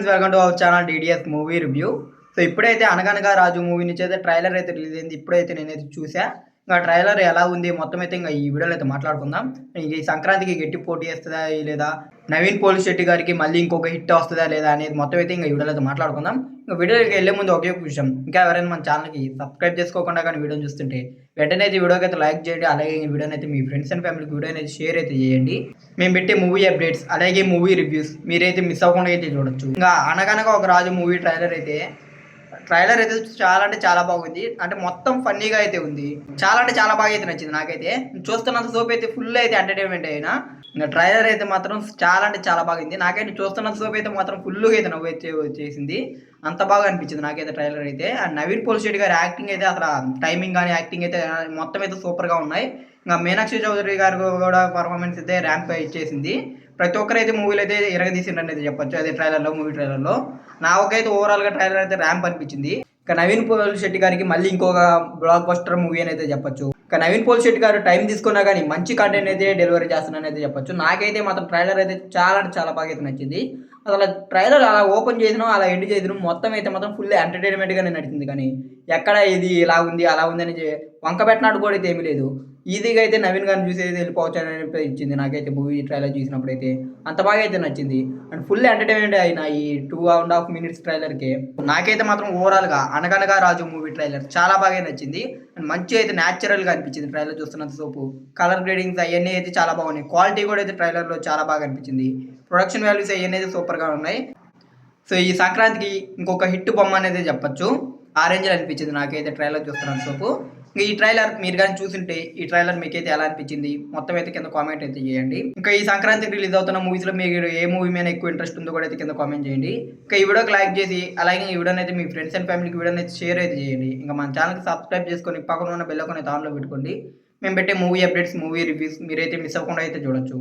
Friends, welcome to our channel DDS movie review. So ఇప్పుడైతే 'అనగనగా రాజు' movie నుంచి అయితే ట్రైలర్ అయితే రిలీజ్ అయింది. ఇప్పుడైతే నేనైతే చూసా. ఇంకా ట్రైలర్ ఎలా ఉంది మొత్తం అయితే ఇంకా ఈ వీడియోలో అయితే మాట్లాడుకుందాం. ఈ సంక్రాంతికి గట్టి పోటీ వస్తుందా లేదా, నవీన్ పోలిశెట్టి గారికి మళ్ళీ ఇంకొక హిట్ వస్తుందా లేదా అనేది మొత్తం అయితే ఇంకా ఈ వీడియోలో అయితే మాట్లాడుకుందాం. ఇంకా వీడియోకి వెళ్ళే ముందు ఒకే ఒక విషయం, ఇంకా ఎవరైనా మన ఛానల్కి సబ్స్క్రైబ్ చేసుకోకుండా కానీ వీడియోని చూస్తుంటే వెంటనే అయితే వీడియోకి అయితే లైక్ చేయండి. అలాగే ఈ వీడియోని అయితే మీ ఫ్రెండ్స్ అండ్ ఫ్యామిలీకి వీడియోని అయితే షేర్ అయితే చేయండి. మేము పెట్టే మూవీ అప్డేట్స్ అలాగే మూవీ రివ్యూస్ మీరైతే మిస్ అవ్వకుండా అయితే చూడొచ్చు. ఇంకా 'అనగనగా ఒక రాజు' మూవీ ట్రైలర్ అయితే చాలా అంటే చాలా బాగుంది. అంటే మొత్తం ఫన్నీగా అయితే ఉంది. చాలా అంటే చాలా బాగా అయితే నచ్చింది నాకైతే. చూస్తున్నంత సోపు అయితే ఫుల్ అయితే ఎంటర్టైన్మెంట్ అయినా. ఇంకా ట్రైలర్ అయితే మాత్రం చాలా అంటే చాలా బాగుంది. నాకైతే చూస్తున్నంత సోపు అయితే మాత్రం ఫుల్గా అయితే నవ్వు అయితే వచ్చేసింది. అంత బాగా అనిపించింది నాకైతే ట్రైలర్ అయితే. అండ్ నవీన్ పోలిశెట్టి గారి యాక్టింగ్ అయితే అసలు టైమింగ్ కానీ యాక్టింగ్ అయితే మొత్తం అయితే సూపర్గా ఉన్నాయి. ఇంకా మీనాక్షి చౌదరి గారు కూడా పర్ఫార్మెన్స్ అయితే ర్యాంప్ ఇచ్చేసింది. ప్రతి ఒక్కరైతే మూవీలో అయితే ఇరగదీసిండని అయితే చెప్పొచ్చు. అదే మూవీ ట్రైలర్లో నాకైతే ఓవరాల్గా ట్రైలర్ అయితే ర్యాంప్ అనిపించింది. ఇక నవీన్ పోలిశెట్టి గారికి మళ్ళీ ఇంకొక బ్లాక్ బస్టర్ మూవీ అని అయితే చెప్పొచ్చు. ఇక నవీన్ పోలిశెట్టి గారు టైం తీసుకున్నా కానీ మంచి కంటెంట్ అయితే డెలివరీ చేస్తున్నారని అయితే చెప్పొచ్చు. నాకైతే మాత్రం ట్రైలర్ అయితే చాలా అంటే చాలా బాగా అయితే నచ్చింది. అసలు ట్రైలర్ అలా ఓపెన్ చేసినా అలా ఎండ్ చేసినా మొత్తం అయితే మాత్రం ఫుల్ ఎంటర్టైన్మెంట్గానే నడిచింది. కానీ ఎక్కడ ఇది ఇలా ఉంది అలా ఉంది అని వంక పెట్టినట్టు కూడా అయితే ఏమీ లేదు. ఈజీగా అయితే నవీన్ గారిని చూసి అయితే వెళ్ళిపోవచ్చు అని ఇచ్చింది నాకైతే మూవీ ట్రైలర్ చూసినప్పుడు అయితే. అంత బాగా అయితే నచ్చింది. అండ్ ఫుల్ ఎంటర్టైన్మెంట్ అయిన ఈ 2.5 minutes ట్రైలర్కి నాకైతే మాత్రం ఓవరాల్గా 'అనగనగా రాజు' మూవీ ట్రైలర్ చాలా బాగా నచ్చింది. అండ్ మంచి అయితే న్యాచురల్గా అనిపించింది ట్రైలర్ చూస్తున్నంత సోపు. కలర్ గ్రేడింగ్స్ అవన్నీ అయితే చాలా బాగున్నాయి. క్వాలిటీ కూడా అయితే ట్రైలర్లో చాలా బాగా అనిపించింది. ప్రొడక్షన్ వాల్యూస్ అవన్నీ అయితే సూపర్గా ఉన్నాయి. సో ఈ సంక్రాంతికి ఇంకొక హిట్ బొమ్మ అనేది చెప్పొచ్చు. ఆ రేంజ్లో అనిపించింది నాకైతే ట్రైలర్ చూస్తున్నంత సోపు. ఇంకా ఈ ట్రైలర్ మీరు కానీ చూసింటే ఈ ట్రైలర్ మీకైతే ఎలా అనిపించింది మొత్తం అయితే కింద కామెంట్ అయితే చేయండి. ఇంకా ఈ సంక్రాంతికి రిలీజ్ అవుతున్న మూవీస్లో మీకు ఏ మూవీ మీద ఎక్కువ ఇంట్రెస్ట్ ఉందో కూడా అయితే కింద కామెంట్ చేయండి. ఇంకా ఈ వీడియోకి లైక్ చేసి అలాగే ఈ వీడియోని అయితే మీ ఫ్రెండ్స్ అండ్ ఫ్యామిలీకి వీడియోని అయితే షేర్ అయితే చేయండి. ఇంకా మన ఛానల్కి సబ్స్క్రైబ్ చేసుకొని పక్కన ఉన్న బెల్ ఐకాన్ అయితే ఆన్లో పెట్టుకోండి. మేము పెట్టే మూవీ అప్డేట్స్ మూవీ రివ్యూస్ మీరైతే మిస్ అవ్వకుండా అయితే చూడొచ్చు.